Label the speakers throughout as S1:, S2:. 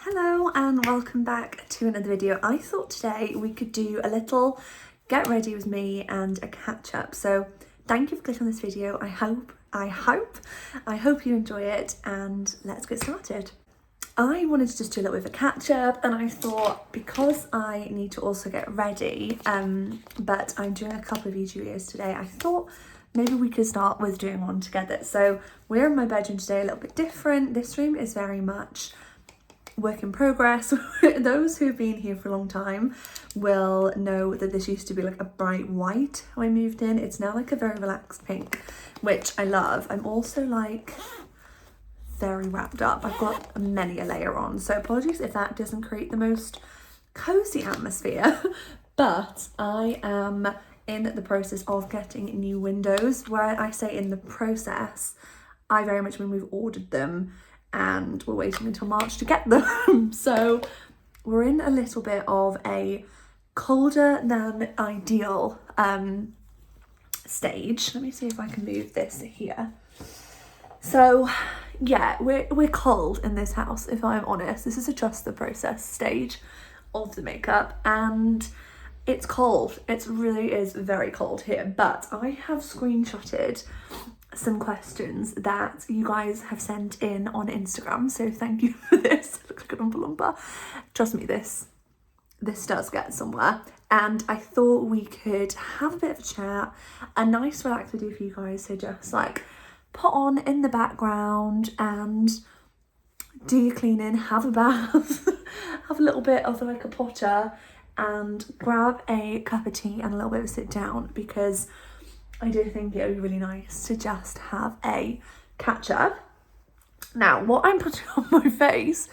S1: Hello and welcome back to another video. I thought today we could do a little get ready with me and a catch up. So thank you for clicking on this video. I hope you enjoy it, and let's get started. I wanted to just do a little bit of a catch up, and I thought because I need to also get ready, but I'm doing a couple of YouTube videos today, I thought maybe we could start with doing one together. So we're in my bedroom today, a little bit different. This room is very much work in progress. Those who've been here for a long time will know that this used to be like a bright white when I moved in. It's now like a very relaxed pink, which I love. I'm also like very wrapped up. I've got many a layer on, so apologies if that doesn't create the most cozy atmosphere, but I am in the process of getting new windows. Where I say in the process, I very much mean we've ordered them and we're waiting until March to get them. So we're in a little bit of a colder than ideal stage. Let me see if I can move this here. So yeah, we're cold in this house, if I'm honest. This is just the process stage of the makeup, and it's cold. It really is very cold here. But I have screenshotted some questions that you guys have sent in on Instagram, so thank you for this. Looks like an Oompa Loompa. Trust me, this does get somewhere, and I thought we could have a bit of a chat, a nice relaxed video for you guys, so just like put on in the background and do your cleaning, have a bath, have a little bit of like a potter, and grab a cup of tea and a little bit of a sit down, because I do think it would be really nice to just have a catch up. Now, what I'm putting on my face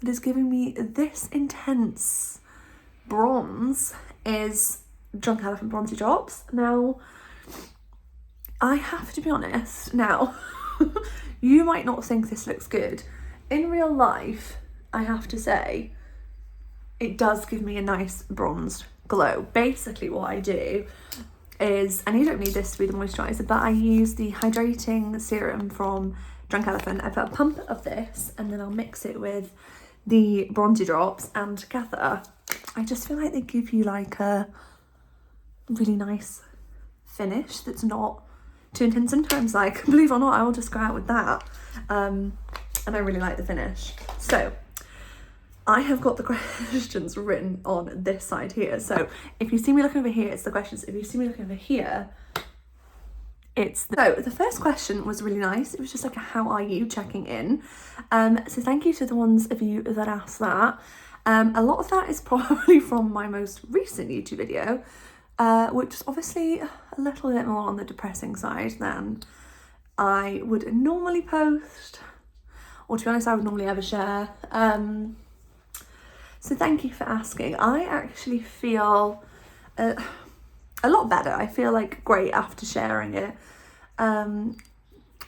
S1: that is giving me this intense bronze is Drunk Elephant Bronzy Drops. Now, I have to be honest, now, you might not think this looks good. In real life, I have to say, it does give me a nice bronzed glow. Basically what I do is, and you don't need this to be the moisturiser, but I use the hydrating serum from Drunk Elephant. I put a pump of this and then I'll mix it with the bronzy drops, and together I just feel like they give you like a really nice finish that's not too intense. Sometimes, like, believe it or not, I will just go out with that, and I really like the finish. So I have got the questions written on this side here. So if you see me looking over here, it's the questions. If you see me looking over here, it's so the first question was really nice. It was just like a how are you checking in. So thank you to the ones of you that asked that. A lot of that is probably from my most recent YouTube video, which is obviously a little bit more on the depressing side than I would normally post, or to be honest, I would normally ever share. So thank you for asking. I actually feel a lot better. I feel like great after sharing it. I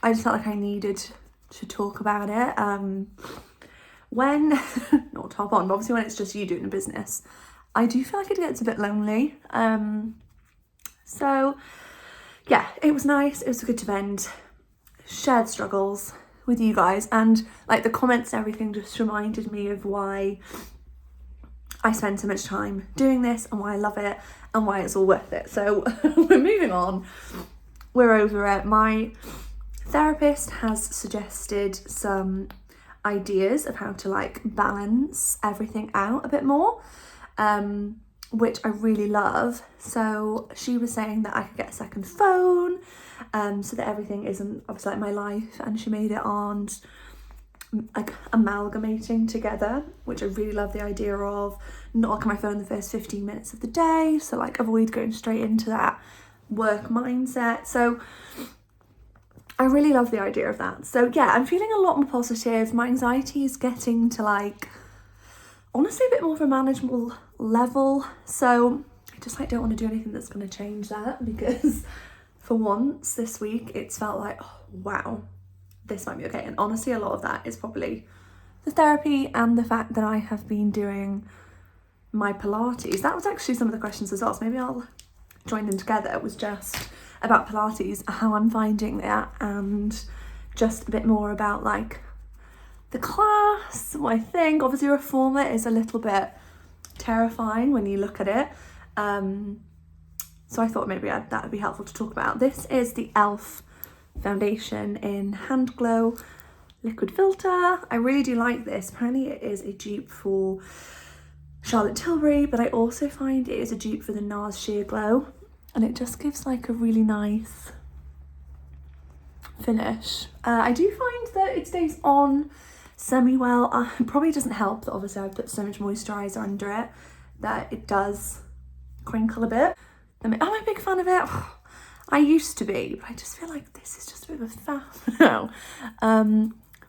S1: just felt like I needed to talk about it. When, not top on, but obviously when it's just you doing a business, I do feel like it gets a bit lonely. So yeah, it was nice. It was good to vent, shared struggles with you guys, and like the comments and everything just reminded me of why I spend so much time doing this and why I love it and why it's all worth it. So we're moving on. We're over it. My therapist has suggested some ideas of how to like balance everything out a bit more, which I really love. So she was saying that I could get a second phone, so that everything isn't obviously like my life, and she made it on like amalgamating together, which I really love the idea of. Not look at my phone the first 15 minutes of the day, so like avoid going straight into that work mindset. So I really love the idea of that. So yeah, I'm feeling a lot more positive. My anxiety is getting to like, honestly, a bit more of a manageable level. So I just like don't want to do anything that's going to change that, because for once this week it's felt like, oh wow, this might be okay. And honestly, a lot of that is probably the therapy and the fact that I have been doing my Pilates. That was actually some of the questions as well, so maybe I'll join them together. It was just about Pilates, how I'm finding that, and just a bit more about like the class, I think. Obviously Reformer is a little bit terrifying when you look at it. So I thought maybe that would be helpful to talk about. This is the e.l.f. foundation in Hand Glow liquid filter. I really do like this. Apparently it is a dupe for Charlotte Tilbury, but I also find it is a dupe for the NARS Sheer Glow, and it just gives like a really nice finish. I do find that it stays on semi-well. It probably doesn't help that obviously I put so much moisturiser under it that it does crinkle a bit. Am I a big fan of it? I used to be, but I just feel like this is just a bit of a faff now.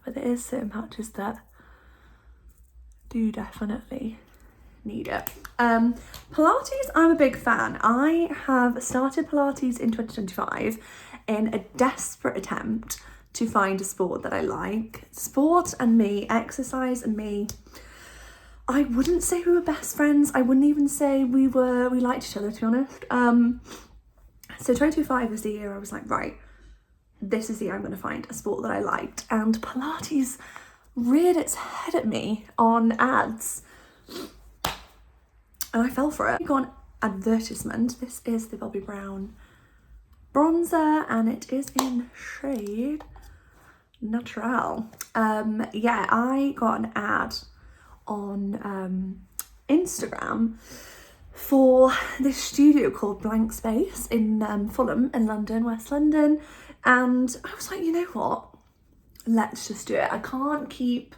S1: But there is certain patches that do definitely need it. Pilates, I'm a big fan. I have started Pilates in 2025 in a desperate attempt to find a sport that I like. Sport and me, exercise and me, I wouldn't say we were best friends. I wouldn't even say we liked each other, to be honest. So 2025 was the year I was like, right, this is the year I'm going to find a sport that I liked. And Pilates reared its head at me on ads. And I fell for it. I got an advertisement. This is the Bobbi Brown bronzer and it is in shade Natural. Yeah, I got an ad on Instagram for this studio called Blank Space in Fulham in London, West London, and I was like, you know what, let's just do it. I can't keep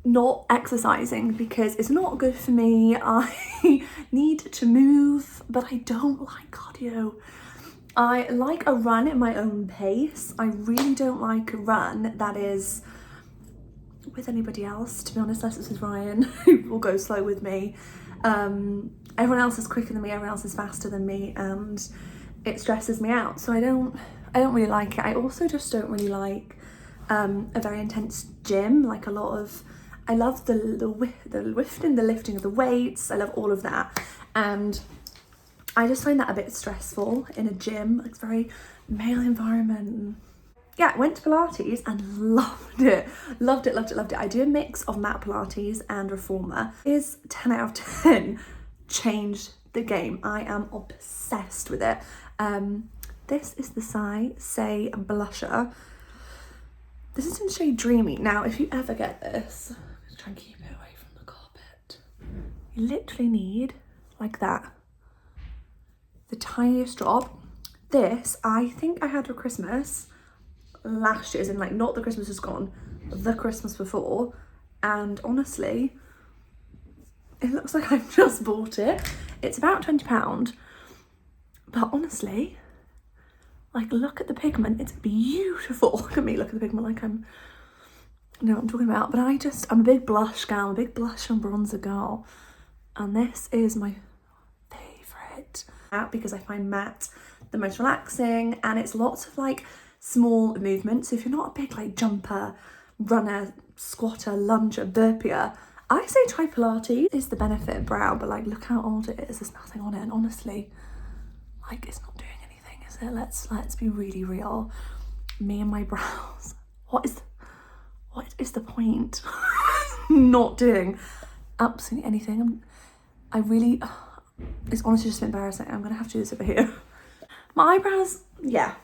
S1: not exercising because it's not good for me. I need to move, but I don't like cardio. I like a run at my own pace. I really don't like a run that is with anybody else, to be honest, unless it's with Ryan, who will go slow with me. Everyone else is quicker than me, everyone else is faster than me, and it stresses me out. So I don't really like it. I also just don't really like a very intense gym, like a lot of, I love the lifting of the weights. I love all of that. And I just find that a bit stressful in a gym. It's a very male environment. Yeah, I went to Pilates and loved it. Loved it, loved it, loved it. I do a mix of mat Pilates and Reformer. Is 10 out of 10. Changed the game. I am obsessed with it. This is the Say blusher. This is in shade Dreamy. Now, if you ever get this, I'm gonna try and keep it away from the carpet. You literally need, like that, the tiniest drop. This, I think I had for Christmas last year, as in like not the Christmas is gone, the Christmas before, and honestly, it looks like I've just bought it. It's about £20, but honestly, like, look at the pigment, it's beautiful. Look at me, look at the pigment, like I know what I'm talking about. But I'm a big blush gal, a big blush and bronzer girl, and this is my favourite because I find matte the most relaxing, and it's lots of like small movements. So if you're not a big like jumper, runner, squatter, lunger, burpier, I say try Pilates. Is the benefit brow, but like look how old it is, there's nothing on it, and honestly, like, it's not doing anything, is it? Let's be really real. Me and my brows, what is the point? Not doing absolutely anything. It's honestly just embarrassing. I'm gonna have to do this over here. My eyebrows, yeah.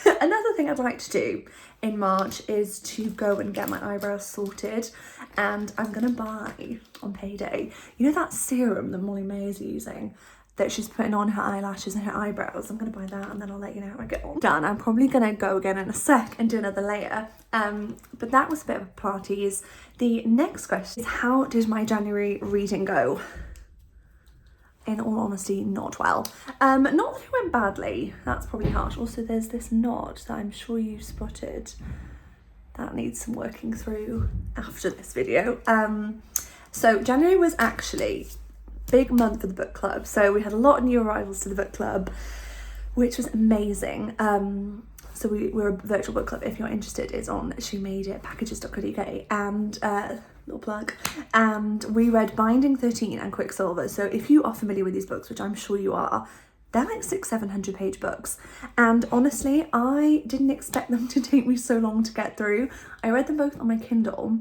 S1: Another thing I'd like to do in March is to go and get my eyebrows sorted, and I'm gonna buy on payday, you know that serum that Molly May is using that she's putting on her eyelashes and her eyebrows? I'm gonna buy that and then I'll let you know how I get on. Done. I'm probably gonna go again in a sec and do another layer, but that was a bit of a Pilates. The next question is, how did my January reading go? In all honesty, not well. Not that it went badly, that's probably harsh. Also, there's this knot that I'm sure you spotted that needs some working through after this video. So January was actually a big month for the book club. So we had a lot of new arrivals to the book club, which was amazing. So we're a virtual book club. If you're interested, it's on shemaditit.packages.co.uk, and little plug, and we read Binding 13 and Quicksilver. So if you are familiar with these books, which I'm sure you are, they're like 600-700 page books, and honestly I didn't expect them to take me so long to get through. I read them both on my Kindle,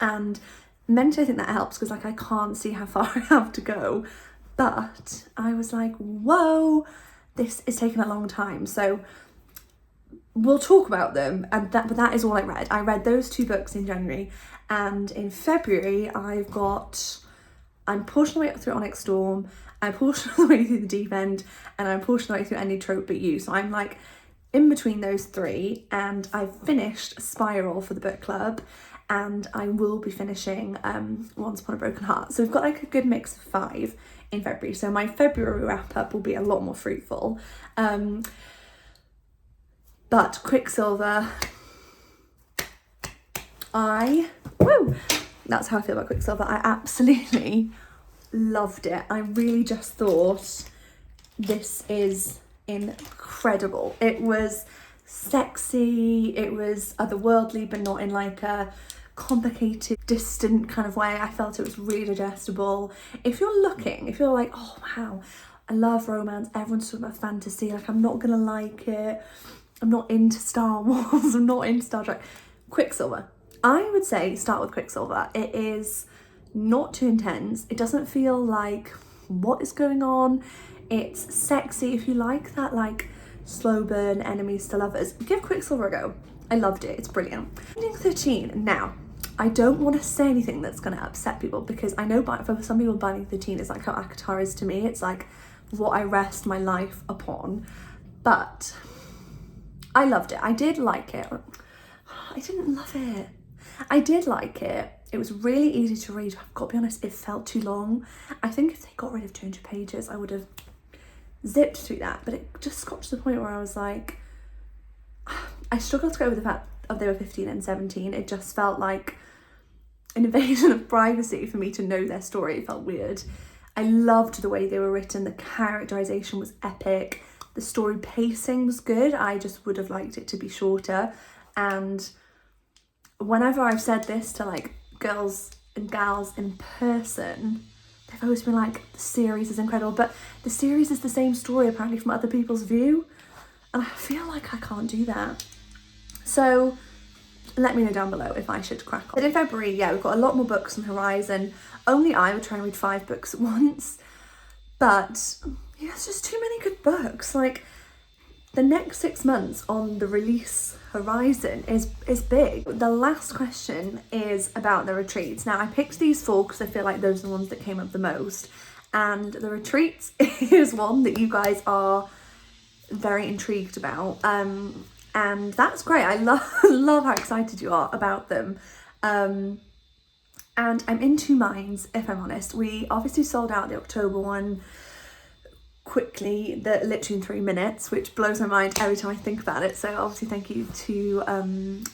S1: and mentally I think that helps because like I can't see how far I have to go, but I was like, whoa, this is taking a long time. So we'll talk about them, and but that is all I read. I read those 2 books in January, and in February I'm portion of the way through Onyx Storm, I'm portion of the way through The Deep End, and I'm portion of the way through Any Trope But You. So I'm like in between those 3, and I've finished Spiral for the book club, and I will be finishing Once Upon a Broken Heart. So we've got like a good mix of 5 in February. So my February wrap up will be a lot more fruitful. But Quicksilver, that's how I feel about Quicksilver. I absolutely loved it. I really just thought this is incredible. It was sexy, it was otherworldly, but not in like a complicated, distant kind of way. I felt it was really digestible. If you're like, oh wow, I love romance, everyone's talking about fantasy, like I'm not gonna like it, I'm not into Star Wars, I'm not into Star Trek. Quicksilver, I would say start with Quicksilver. It is not too intense. It doesn't feel like what is going on. It's sexy. If you like that like slow burn enemies to lovers, give Quicksilver a go. I loved it. It's brilliant. Binding 13. Now, I don't want to say anything that's going to upset people because I know for some people Binding 13 is like how ACOTAR is to me. It's like what I rest my life upon. But I loved it. I did like it. I didn't love it. I did like it. It was really easy to read. I've got to be honest, it felt too long. I think if they got rid of 200 pages, I would have zipped through that. But it just got to the point where I was like, I struggled to go with the fact of they were 15 and 17. It just felt like an invasion of privacy for me to know their story. It felt weird. I loved the way they were written. The characterization was epic. The story pacing was good. I just would have liked it to be shorter. And whenever I've said this to like girls and gals in person, they've always been like, the series is incredible, but the series is the same story apparently from other people's view, and I feel like I can't do that. So let me know down below if I should crack on. But in February, yeah, we've got a lot more books on the horizon. Only I would try and read 5 books at once, but yeah, it's just too many good books. Like the next 6 months on the release horizon is big. The last question is about the retreats. Now I picked these 4 because I feel like those are the ones that came up the most, and the retreats is one that you guys are very intrigued about, and that's great. I love how excited you are about them, and I'm in 2 minds if I'm honest. We obviously sold out the October one quickly, literally in 3 minutes, which blows my mind every time I think about it. So obviously thank you to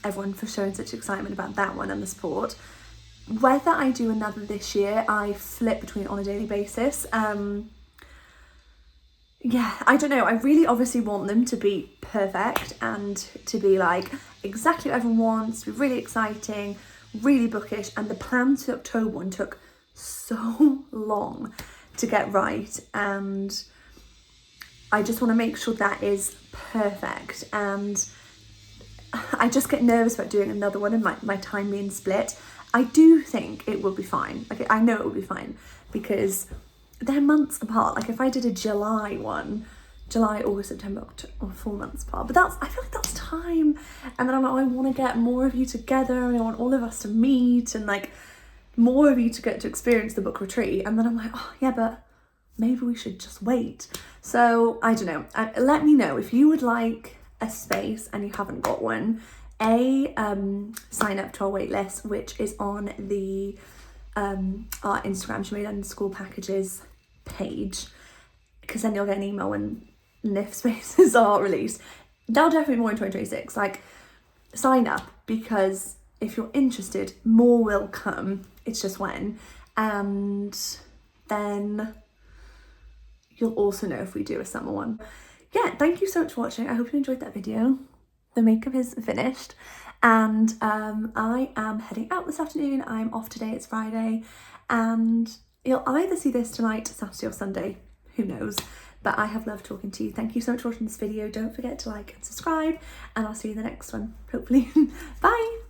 S1: everyone for showing such excitement about that one and the support. Whether I do another this year, I flip between on a daily basis. Yeah, I don't know. I really obviously want them to be perfect and to be like exactly what everyone wants, to be really exciting, really bookish. And the plan to October one took so long to get right, and I just want to make sure that is perfect. And I just get nervous about doing another one and my time being split. I do think it will be fine. Like I know it will be fine because they're months apart. Like if I did a July one, July, August, September, October, 4 months apart, but I feel like that's time. And then I'm like, oh, I want to get more of you together, and I want all of us to meet, and like more of you to get to experience the book retreat. And then I'm like, oh yeah, but maybe we should just wait. So I don't know. Let me know if you would like a space and you haven't got one. Sign up to our wait list, which is on the our Instagram, @schoolpackages page, because then you'll get an email when NIF spaces are released. That'll definitely be more in 2026. Like sign up, because if you're interested, more will come. It's just when. And then you'll also know if we do a summer one. Yeah, thank you so much for watching. I hope you enjoyed that video. The makeup is finished, and I am heading out this afternoon. I'm off today, it's Friday, and you'll either see this tonight, Saturday or Sunday, who knows. But I have loved talking to you. Thank you so much for watching this video. Don't forget to like and subscribe, and I'll see you in the next one, hopefully. Bye.